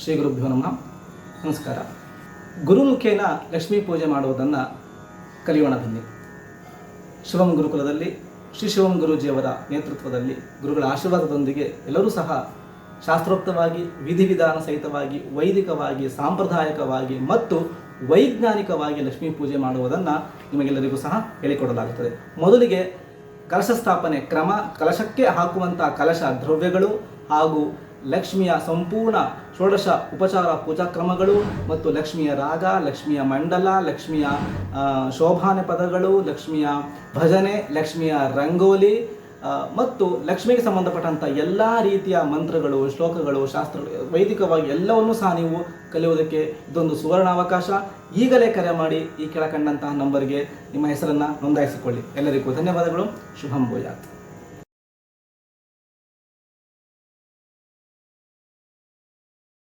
ಶ್ರೀ ಗುರುಭ್ಯೋ ನಮಃ. ನಮಸ್ಕಾರ. ಗುರುಮುಖೇನ ಲಕ್ಷ್ಮೀ ಪೂಜೆ ಮಾಡುವುದನ್ನು ಕಲಿಯೋಣ ಬನ್ನಿ. ಶಿವಂ ಗುರುಕುಲದಲ್ಲಿ ಶ್ರೀ ಶಿವಂ ಗುರೂಜಿಯವರ ನೇತೃತ್ವದಲ್ಲಿ ಗುರುಗಳ ಆಶೀರ್ವಾದದೊಂದಿಗೆ ಎಲ್ಲರೂ ಸಹ ಶಾಸ್ತ್ರೋಕ್ತವಾಗಿ ವಿಧಿವಿಧಾನ ಸಹಿತವಾಗಿ ವೈದಿಕವಾಗಿ ಸಾಂಪ್ರದಾಯಿಕವಾಗಿ ಮತ್ತು ವೈಜ್ಞಾನಿಕವಾಗಿ ಲಕ್ಷ್ಮೀ ಪೂಜೆ ಮಾಡುವುದನ್ನು ನಿಮಗೆಲ್ಲರಿಗೂ ಸಹ ಹೇಳಿಕೊಡಲಾಗುತ್ತದೆ. ಮೊದಲಿಗೆ ಕಲಶ ಸ್ಥಾಪನೆ ಕ್ರಮ, ಕಲಶಕ್ಕೆ ಹಾಕುವಂಥ ಕಲಶ ದ್ರವ್ಯಗಳು ಹಾಗೂ ಲಕ್ಷ್ಮಿಯ ಸಂಪೂರ್ಣ ಷೋಡಶ ಉಪಚಾರ ಪೂಜಾ ಕ್ರಮಗಳು ಮತ್ತು ಲಕ್ಷ್ಮಿಯ ರಾಗ, ಲಕ್ಷ್ಮಿಯ ಮಂಡಲ, ಲಕ್ಷ್ಮಿಯ ಶೋಭಾನೆ ಪದಗಳು, ಲಕ್ಷ್ಮಿಯ ಭಜನೆ, ಲಕ್ಷ್ಮಿಯ ರಂಗೋಲಿ ಮತ್ತು ಲಕ್ಷ್ಮಿಗೆ ಸಂಬಂಧಪಟ್ಟಂಥ ಎಲ್ಲ ರೀತಿಯ ಮಂತ್ರಗಳು, ಶ್ಲೋಕಗಳು, ಶಾಸ್ತ್ರಗಳು, ವೈದಿಕವಾಗಿ ಎಲ್ಲವನ್ನೂ ಸಹ ನೀವು ಕಲಿಯುವುದಕ್ಕೆ ಇದೊಂದು ಸುವರ್ಣಾವಕಾಶ. ಈಗಲೇ ಕರೆ ಮಾಡಿ ಈ ಕೆಳಕಂಡಂತಹ ನಂಬರ್ಗೆ ನಿಮ್ಮ ಹೆಸರನ್ನು ನೋಂದಾಯಿಸಿಕೊಳ್ಳಿ. ಎಲ್ಲರಿಗೂ ಧನ್ಯವಾದಗಳು. ಶುಭಂ ಭೂಯಾತ್.